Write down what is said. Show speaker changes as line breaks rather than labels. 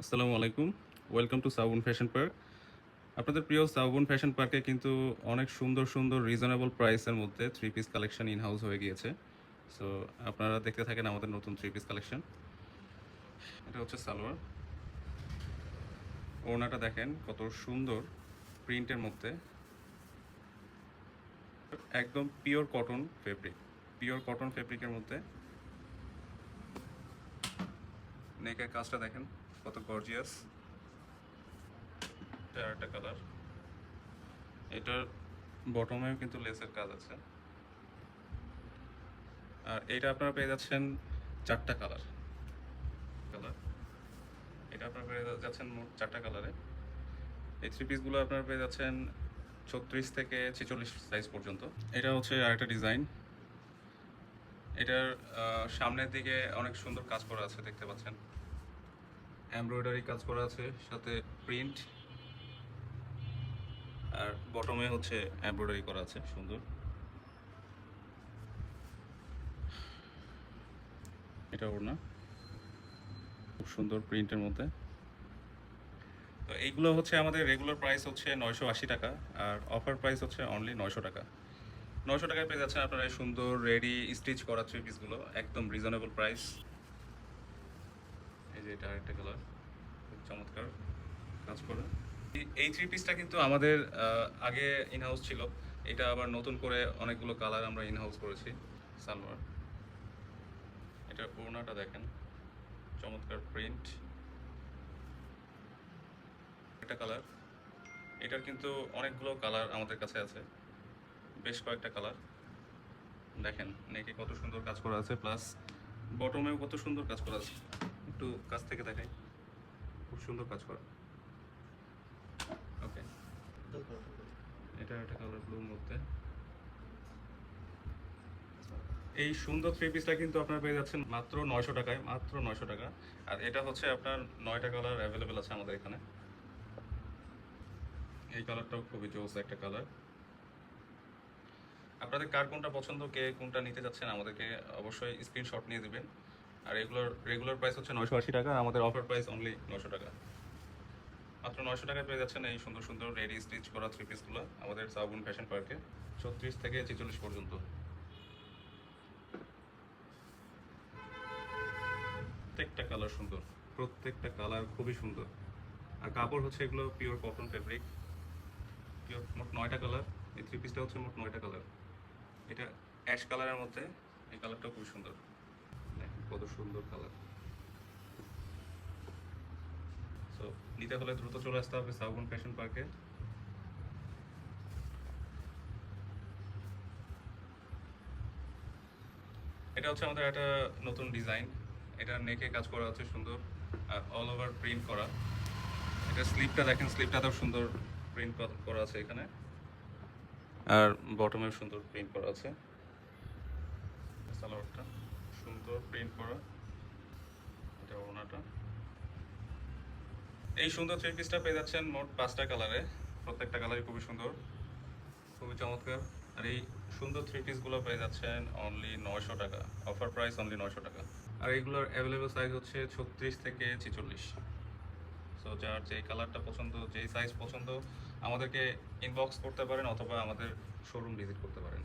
আসসালামু আলাইকুম। Welcome to সাউবন ফ্যাশন পার্ক। আপনাদের প্রিয় সাউবন ফ্যাশন পার্কে কিন্তু অনেক সুন্দর, সুন্দর রিজনেবল প্রাইসের মধ্যে three piece collection in house হয়ে গিয়েছে। সো আপনারা দেখতে থাকেন আমাদের নতুন থ্রি পিস কালেকশন। এটা হচ্ছে সালোয়ার। ওড়নাটা দেখেন কত সুন্দর প্রিন্টের মধ্যে। একদম pure cotton fabric. Pure cotton ফেব্রিকের মধ্যে নেকের কাজটা দেখেন কত গর্জিয়াস। এটা আরেকটা কালার। এটার বটমেও কিন্তু লেসের কাজ আছে। আর এটা আপনারা পেয়ে যাচ্ছেন ৪টা কালার। এটা আপনারা পেয়ে যাচ্ছেন মোট ৪টা কালারে। এই থ্রি পিসগুলো আপনারা পেয়ে যাচ্ছেন ৩৬ থেকে ৪৬ সাইজ পর্যন্ত। এটা হচ্ছে আরেকটা ডিজাইন। এটার সামনের দিকে অনেক সুন্দর কাজ করা আছে, দেখতে পাচ্ছেন। এমব্রয়ডারি কাজ করা আছে, সাথে প্রিন্ট। আর বটমে হচ্ছে এমব্রয়ডারি করা আছে সুন্দর। এটা ওড়না, খুব সুন্দর প্রিন্টের মধ্যে। তো এইগুলো হচ্ছে আমাদের রেগুলার প্রাইস হচ্ছে ৯৮০ টাকা, আর অফার প্রাইস হচ্ছে অনলি ৯০০ টাকা। ৯০০ টাকায় পেয়ে যাচ্ছেন আপনারা এই সুন্দর রেডি স্টিচ করা থ্রি পিসগুলো, একদম রিজনেবল প্রাইস। এই যে এটা আরেকটা কালার, খুব চমৎকার কাজ করে। এই থ্রি পিসটা কিন্তু আমাদের আগে ইন হাউস ছিল। এটা আবার নতুন করে অনেকগুলো কালার আমরা ইন হাউস করেছি। সালোয়ার, এটা ওড়নাটা দেখেন, চমৎকার প্রিন্ট। একটা কালার, এটার কিন্তু অনেকগুলো কালার আমাদের কাছে আছে, বেশ কয়েকটা কালার। দেখেন নেকে কত সুন্দর কাজ করা আছে, প্লাস বটমেও কত সুন্দর কাজ করা আছে। একটু কাছ থেকে দেখাই, খুব সুন্দর কাজ করা। ওকে, এটা একটা কালার ব্লুর মধ্যে। এই সুন্দর থ্রি পিসটা কিন্তু আপনারা পেয়ে যাচ্ছেন মাত্র ৯০০ টাকায়, মাত্র ৯০০ টাকা। আর এটা হচ্ছে আপনার ৯টা কালার অ্যাভেলেবেল আছে আমাদের এখানে। এই কালারটাও খুবই জোস একটা কালার। আপনাদের কার কোনটা পছন্দ, কে কোনটা নিতে যাচ্ছেন, আমাদেরকে অবশ্যই স্ক্রিনশট নিয়ে দিবেন। আর এগুলোর রেগুলার প্রাইস হচ্ছে ৯৮০ টাকা, আমাদের অফার প্রাইস অনলি ৯০০ টাকা। মাত্র ৯০০ টাকায় পেয়ে যাচ্ছেন এই সুন্দর সুন্দর রেডি স্টিচ করা থ্রি পিসগুলো আমাদের সাউবন ফ্যাশন পার্কে, ৩৬ থেকে ৪৬ পর্যন্ত। প্রত্যেকটা কালার সুন্দর, প্রত্যেকটা কালার খুবই সুন্দর। আর কাপড় হচ্ছে এগুলো পিওর কটন ফেব্রিক, পিওর। মোট ৯টা কালার। এই থ্রি পিসটা হচ্ছে মোট ৯টা কালার। এটা অ্যাশ কালারের মধ্যে, এই কালারটাও খুব সুন্দর। দেখেন কত সুন্দর কালার। সো নিতে হলে দ্রুত চলে আসতে হবে সাউবন ফ্যাশন পার্কে। এটা হচ্ছে আমাদের একটা নতুন ডিজাইন। এটা নেকে কাজ করা আছে সুন্দর, আর অল ওভার প্রিন্ট করা। এটা স্লিপটা দেখেন, স্লিপটাতেও সুন্দর প্রিন্ট করা আছে এখানে। আর বটমেও সুন্দর প্রিন্ট করা আছে। সালোয়ারটা সুন্দর প্রিন্ট করা। এটা ওড়নাটা। এই সুন্দর থ্রি পিসটা পেয়ে যাচ্ছেন মোট 5টা কালারে। প্রত্যেকটা কালারই খুবই সুন্দর, খুবই চমৎকার। আর এই সুন্দর থ্রি পিসগুলো পেয়ে যাচ্ছেন অনলি ৯০০ টাকা। অফার প্রাইস অনলি ৯০০ টাকা। আর এইগুলোর অ্যাভেলেবল সাইজ হচ্ছে ৩৬ থেকে ৪৬। সো যার যেই কালারটা পছন্দ, যেই সাইজ পছন্দ, আমাদেরকে ইনবক্স করতে পারেন অথবা আমাদের শোরুম ভিজিট করতে পারেন।